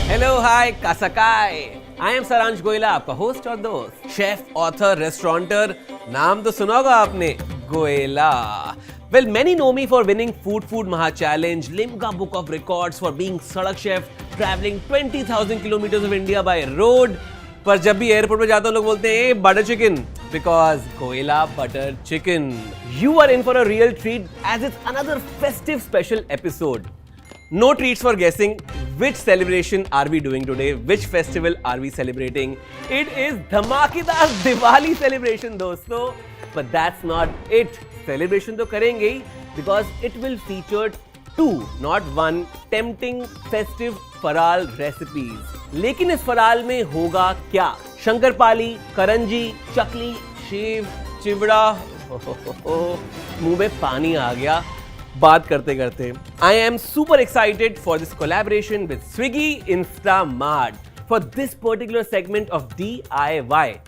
Hello hi कासाकाय, I am Saransh Goyal, आपका host और दोस्त, शेफ, ऑथर, रेस्टोरेंटर। नाम तो सुना होगा आपने, Goyla. Well, many know me for winning Food Maha Challenge, Limca Book of Records for being सड़क chef, traveling 20,000 kilometers of India by road. पर जब भी एयरपोर्ट पे जाता हूँ लोग बोलते हैं butter chicken, because Goyla butter chicken. You are in for a real treat as it's another festive special episode. No treats for guessing which celebration are we doing today, which festival are we celebrating. It is धमाकेदार Diwali celebration दोस्तों. But that's not it. Celebration तो करेंगे ही, because it will feature 2, not 1, tempting festive फराल recipes. लेकिन इस फराल में होगा क्या? शंकरपाली, करंजी, चकली, शेव, चिवड़ा. मुंह में पानी आ गया बात करते करते. I am super excited for this collaboration with Swiggy Instamart for this particular segment of DIY.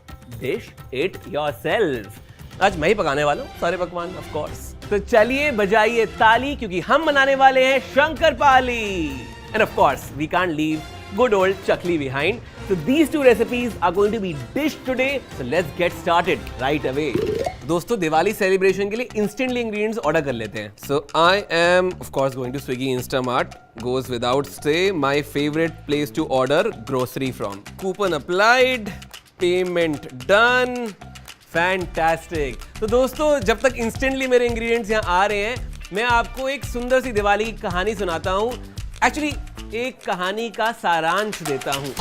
Dish it yourself. आज मैं ही पकाने वाला हूँ सारे पकवान, of course. तो चलिए बजाइए ताली क्योंकि हम बनाने वाले हैं शंकरपाली. And of course, we can't leave good old chakli behind. So these two recipes are going to be dished today. So let's get started right away. दोस्तों दिवाली सेलिब्रेशन के लिए इंस्टेंटली इंग्रेडिएंट्स ऑर्डर कर लेते हैं. So I am of course going to Swiggy Instamart. Goes without say, my favorite place to order grocery from. Coupon applied, payment done. Fantastic. तो दोस्तों जब तक इंस्टेंटली मेरे इंग्रेडिएंट्स यहाँ आ रहे हैं, मैं आपको एक सुंदर सी दिवाली की कहानी सुनाता हूँ. एक्चुअली एक कहानी का सारांश देता हूँ.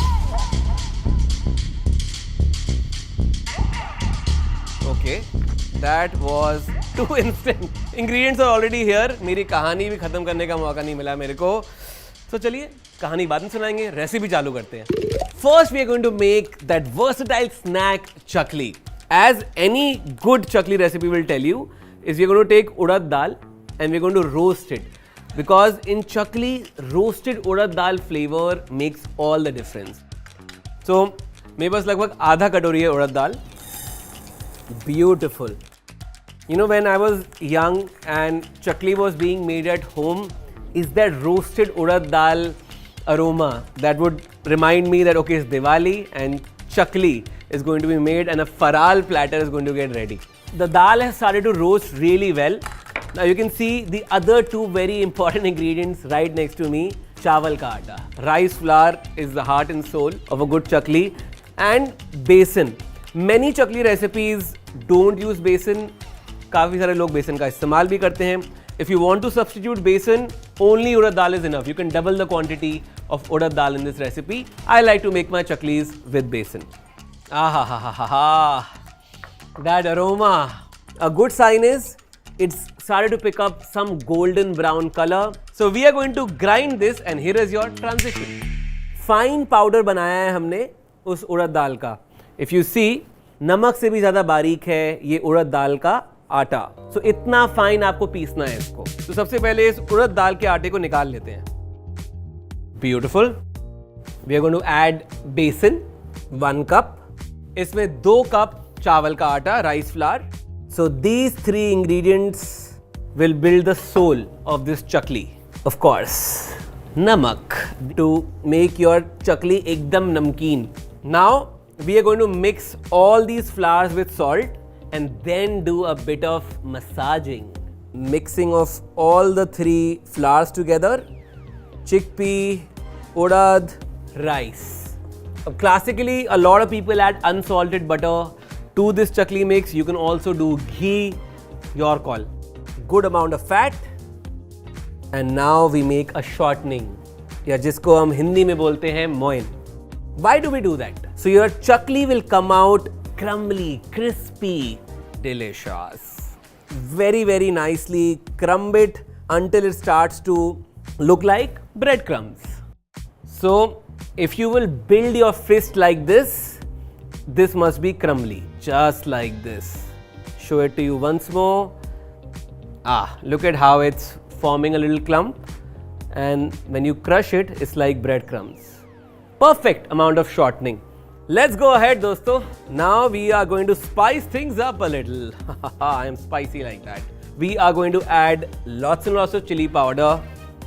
Okay, that was too instant. Ingredients are already here. मेरी कहानी भी खत्म करने का मौका नहीं मिला मेरे को. तो चलिए कहानी बाद में सुनाएंगे, रेसिपी चालू करते हैं. First we are going to make that versatile snack chakli. As any good chakli recipe will tell you, is we are going to take urad dal and we are going to roast it. Because in chakli, roasted urad dal flavor makes all the difference. So मेरे पास लगभग आधा कटोरी है उड़द दाल. Beautiful. You know, when I was young and chakli was being made at home, is that roasted urad dal aroma that would remind me that okay, it's Diwali and chakli is going to be made and a faral platter is going to get ready. The dal has started to roast really well. Now you can see the other two very important ingredients right next to me. Chawal ka aata. Rice flour is the heart and soul of a good chakli, and besan. Many chakli recipes don't use besan. काफ़ी सारे लोग बेसन का इस्तेमाल भी करते हैं. If you want to substitute besan, only urad dal is enough. You can double the quantity of urad dal in this recipe. I like to make my chaklis with besan. That aroma. A good sign is it's started to pick up some golden brown color. So we are going to grind this and here is your transition. Fine powder बनाया है हमने उस उड़द दाल का. If you see, नमक से भी ज़्यादा बारीक है ये उड़द दाल का आटा. So इतना फाइन आपको पीसना है इसको. तो सबसे पहले इस उड़द दाल के आटे को निकाल लेते हैं. Beautiful. We are going to add बेसन 1 cup. इसमें 2 कप चावल का आटा, rice flour. So these 3 ingredients will build the soul of this chakli. Of course, namak to make your chakli ekdam namkeen. Now we are going to mix all these flours with salt and then do a bit of massaging. Mixing of all the 3 flours together. Chickpea, urad, rice. Classically, a lot of people add unsalted butter to this chakli mix. You can also do ghee, your call. Good amount of fat. And now we make a shortening. या जिसको हम हिंदी में बोलते हैं Moin. Why do we do that? So your chakli will come out crumbly, crispy, delicious. Very, very nicely crumb it until it starts to look like breadcrumbs. So if you will build your fist like this, this must be crumbly, just like this. Show it to you once more. Look at how it's forming a little clump. and when you crush it, it's like breadcrumbs. Perfect amount of shortening. Let's go ahead, dosto. Now we are going to spice things up a little. I am spicy like that. We are going to add lots and lots of chili powder.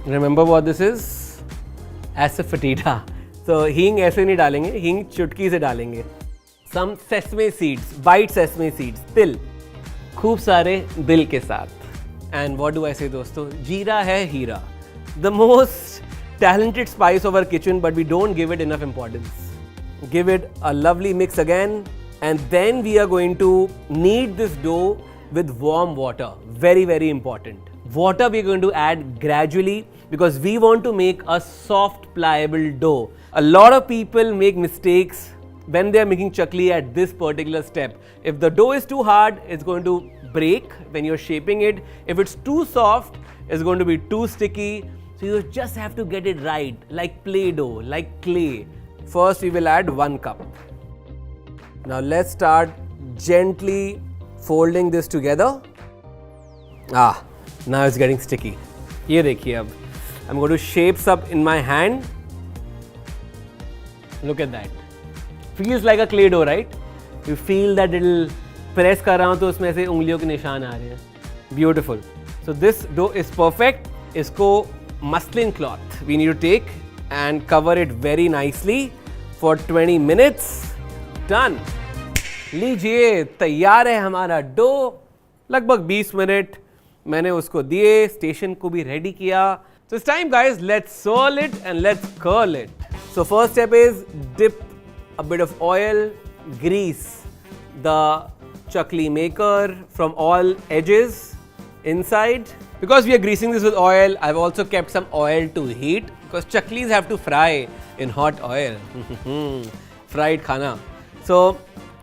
Remember what this is? Asafoetida. So हींग ऐसे नहीं डालेंगे, हींग चुटकी से डालेंगे. Some sesame seeds, white sesame seeds, तिल, खूब सारे दिल के साथ. And what do I say, दोस्तों? जीरा है हीरा. The most talented spice of our kitchen, but we don't give it enough importance. Give it a lovely mix again, and then we are going to knead this dough with warm water. Very, very important. Water we are going to add gradually because we want to make a soft, pliable dough. A lot of people make mistakes when they are making chakli at this particular step. If the dough is too hard, it's going to break when you're shaping it. If it's too soft, it's going to be too sticky. So you just have to get it right, like Play-Doh, like clay. First, we will add 1 cup. Now let's start gently folding this together. Now it's getting sticky. ये देखिए अब. I'm going to shape up in my hand. Look at that. Feels like a clay dough, right? You feel that it'll press कर रहा हूँ तो उसमें से उंगलियों के निशान आ रहे हैं. Beautiful. So this dough is perfect. इसको muslin cloth we need to take and cover it very nicely for 20 minutes. Done. लीजिए, तैयार है हमारा डो. लगभग 20 मिनट मैंने उसको दिए, स्टेशन को भी रेडी किया. So it's time, guys. Let's swirl it and let's curl it. So first step is dip a bit of oil, grease the chakli maker from all edges inside. Because we are greasing this with oil, I've also kept some oil to heat because chaklis have to fry in hot oil. Fried khana. So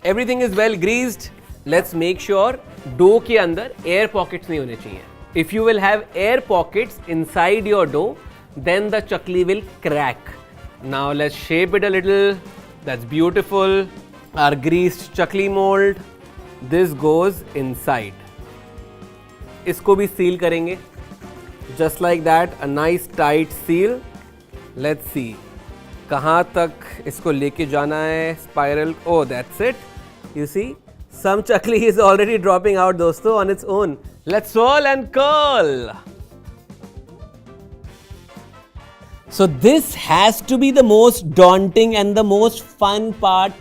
everything is well greased. Let's make sure dough के अंदर air pockets नहीं होने चाहिए. If you will have air pockets inside your dough, then the chakli will crack. Now let's shape it a little. That's beautiful. Our greased chakli mold. This goes inside. इसको भी seal करेंगे. Just like that, a nice tight seal. Let's see. कहाँ तक इसको लेके जाना है? Spiral. Oh, that's it. You see, some chakli is already dropping out, दोस्तों, on its own. Let's swirl and curl. So this has to be the most daunting and the most fun part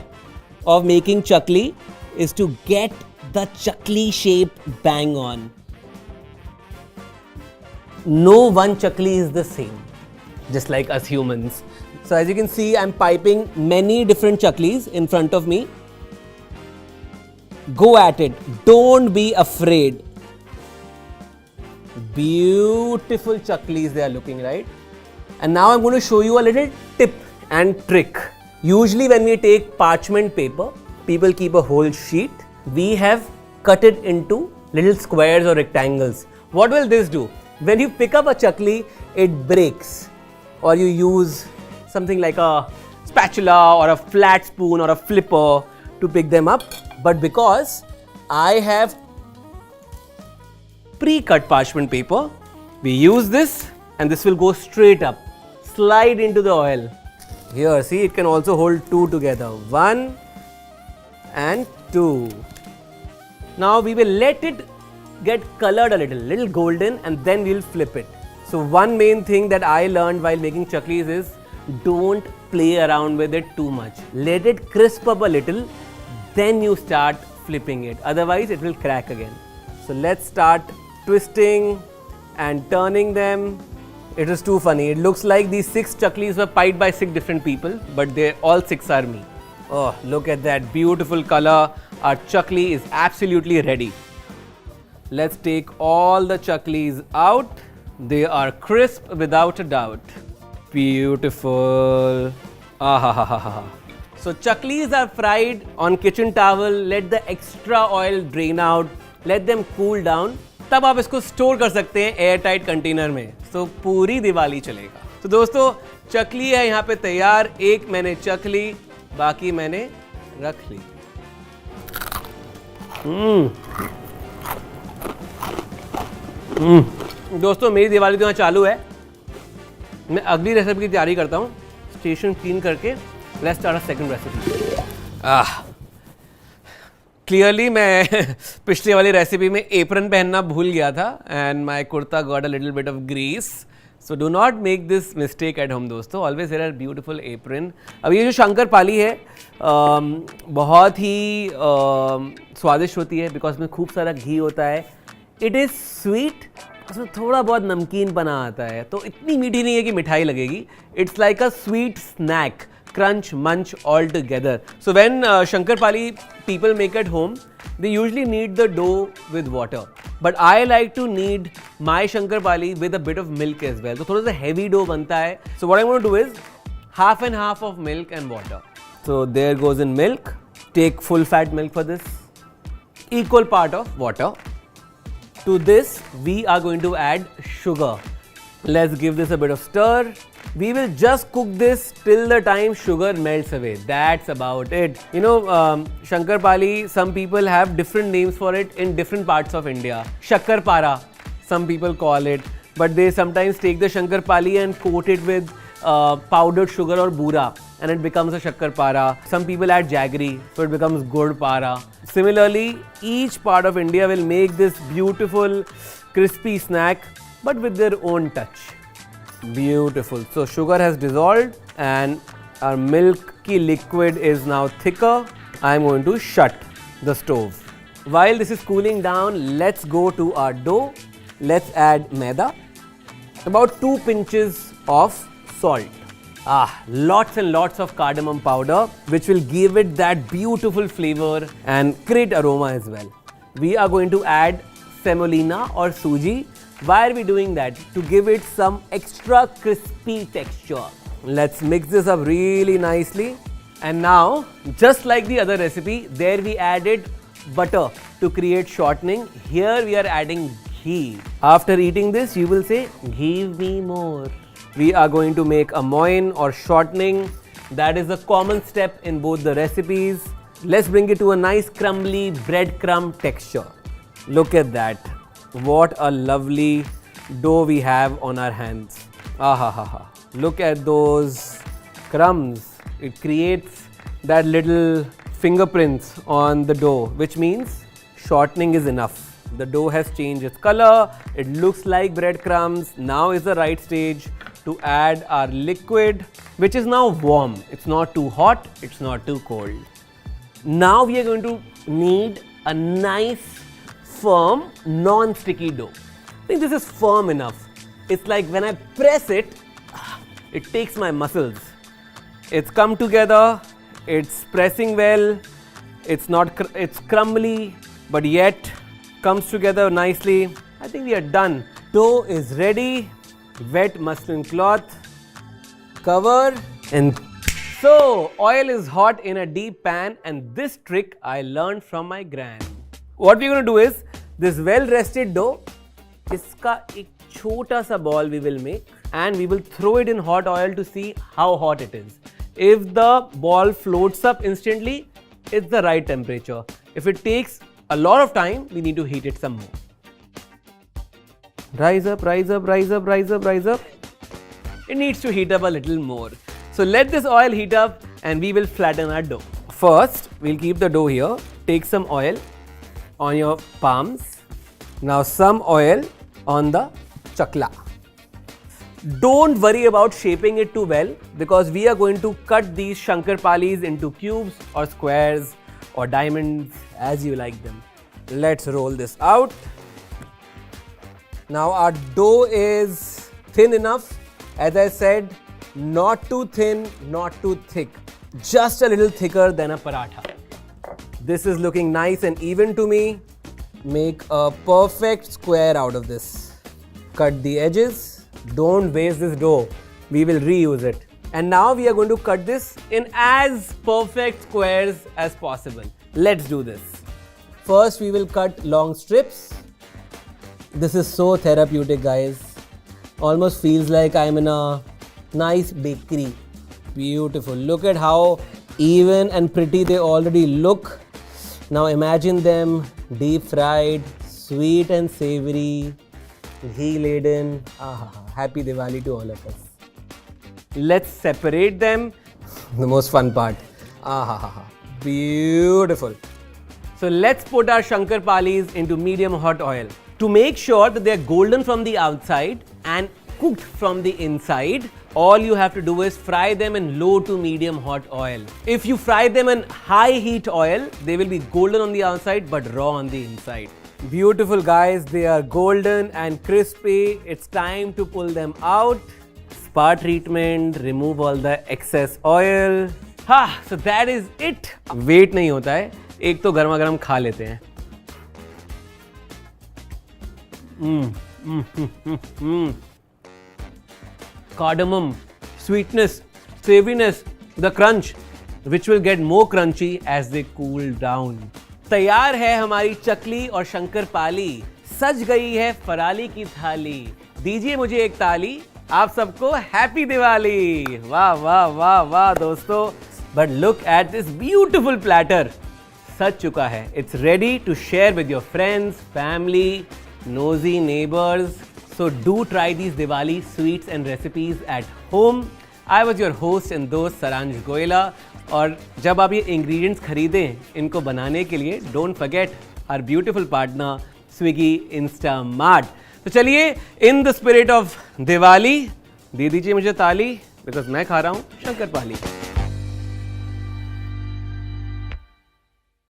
of making chakli is to get the chakli shape bang on. No one chakli is the same, just like us humans. So as you can see, I'm piping many different chaklis in front of me. Go at it. Don't be afraid. Beautiful chaklis they are looking, right? And now I'm going to show you a little tip and trick. Usually when we take parchment paper, people keep a whole sheet. We have cut it into little squares or rectangles. What will this do? When you pick up a chakli, it breaks. Or you use something like a spatula or a flat spoon or a flipper to pick them up. But because I have pre-cut parchment paper, we use this and this will go straight up. Slide into the oil. Here, see, it can also hold two together. 1 and 2. Now we will let it get colored a little golden, and then we'll flip it. So one main thing that I learned while making chaklis is don't play around with it too much. Let it crisp up a little, then you start flipping it. Otherwise it will crack again. So let's start twisting and turning them. It is too funny. It looks like these 6 chaklis were piped by 6 different people, but they all 6 are me. Oh, look at that beautiful color. Our chakli is absolutely ready. Let's take all the chaklis out. They are crisp without a doubt. Beautiful. So chaklis are fried on kitchen towel. Let the extra oil drain out. Let them cool down. तब आप इसको store कर सकते हैं air tight container में. तो पूरी दिवाली चलेगा. तो दोस्तों, चकली है यहाँ पे तैयार. एक मैंने चख ली, बाकी मैंने रख ली. दोस्तों, मेरी दिवाली तो यहाँ चालू है. मैं अगली रेसिपी की तैयारी करता हूँ. स्टेशन क्लीन करके let's start a second recipe. Clearly मैं पिछले वाली रेसिपी में एप्रन पहनना भूल गया था and my kurta got a little bit of grease. So do not make this mistake at home दोस्तों. Always there are beautiful apron. अब ये जो शंकर पाली है बहुत ही स्वादिष्ट होती है बिकॉज में खूब सारा घी होता है. इट इज़ स्वीट, उसमें थोड़ा बहुत नमकीन बना आता है, तो इतनी मीठी नहीं है कि मिठाई लगेगी. It's like a sweet snack, crunch, munch all together. So when Shankarpali people make at home, they usually knead the dough with water. But I like to knead my Shankarpali with a bit of milk as well. So थोड़ा सा heavy dough बनता है. So what I'm going to do is half and half of milk and water. So there goes in milk. Take full fat milk for this. Equal part of water. To this we are going to add sugar. Let's give this a bit of stir. We will just cook this till the time sugar melts away. That's about it. You know, Shankarpali, some people have different names for it in different parts of India. Shakkarpara, some people call it. But they sometimes take the Shankarpali and coat it with powdered sugar or bura, and it becomes a Shakkarpara. Some people add jaggery, so it becomes Gudpara. Similarly, each part of India will make this beautiful crispy snack, but with their own touch. Beautiful. So sugar has dissolved and our milky liquid is now thicker. I am going to shut the stove. While this is cooling down, let's go to our dough. Let's add maida. About 2 pinches of salt. Lots and lots of cardamom powder, which will give it that beautiful flavor and great aroma as well. We are going to add semolina or suji. Why are we doing that? To give it some extra crispy texture. Let's mix this up really nicely. And now, just like the other recipe, there we added butter to create shortening. Here we are adding ghee. After eating this, you will say, give me more. We are going to make a moin or shortening. That is a common step in both the recipes. Let's bring it to a nice crumbly breadcrumb texture. Look at that. What a lovely dough we have on our hands. Look at those crumbs. It creates that little fingerprints on the dough, which means shortening is enough. The dough has changed its color. It looks like breadcrumbs. Now is the right stage to add our liquid, which is now warm. It's not too hot. It's not too cold. Now we are going to knead a nice firm, non-sticky dough. I think this is firm enough. It's like when I press it, it takes my muscles. It's come together, it's pressing well, it's crumbly, but yet comes together nicely. I think we are done. Dough is ready. Wet muslin cloth, cover, and so oil is hot in a deep pan, and this trick I learned from my gran. What we're going to do is, this well-rested dough, iska ek chota sa ball we will make and we will throw it in hot oil to see how hot it is. If the ball floats up instantly, it's the right temperature. If it takes a lot of time, we need to heat it some more. Rise up, rise up, rise up, rise up, rise up. It needs to heat up a little more. So let this oil heat up and we will flatten our dough. First, we'll keep the dough here. Take some oil on your palms. Now some oil on the chakla. Don't worry about shaping it too well because we are going to cut these Shankarpalis into cubes or squares or diamonds as you like them. Let's roll this out. Now our dough is thin enough. As I said, not too thin, not too thick. Just a little thicker than a paratha. This is looking nice and even to me. Make a perfect square out of this. Cut the edges. Don't waste this dough. We will reuse it. And now we are going to cut this in as perfect squares as possible. Let's do this. First we will cut long strips. This is so therapeutic, guys. Almost feels like I'm in a nice bakery. Beautiful. Look at how even and pretty they already look. Now imagine them deep fried, sweet and savory, ghee laden. Happy Diwali to all of us. Let's separate them. The most fun part. Beautiful. So let's put our Shankar Palis into medium hot oil. To make sure that they're golden from the outside and cooked from the inside, all you have to do is fry them in low to medium hot oil. If you fry them in high heat oil, they will be golden on the outside but raw on the inside. Beautiful guys, they are golden and crispy. It's time to pull them out. Spa treatment, remove all the excess oil. So that is it. Wait नहीं होता है, एक तो गर्मा गर्म खा लेते हैं. Cardamom, sweetness, savouriness, the crunch, which will get more crunchy as they cool down. तैयार है हमारी चकली और शंकर पाली. सज गई है फराली की थाली. दीजिए मुझे एक ताली. आप सबको हैप्पी दिवाली. वाह वाह वाह वाह दोस्तों. But look at this beautiful platter. सज चुका है. It's ready to share with your friends, family, nosy neighbors. So do try these Diwali sweets and recipes at home. I was your host and दोस्त सरांश गोयला. और जब आप ये ingredients खरीदें इनको बनाने के लिए, don't forget our beautiful partner Swiggy Instamart. तो चलिए, in the spirit of Diwali, दे दीजिए मुझे ताली, because मैं खा रहा हूँ शंकर पाली.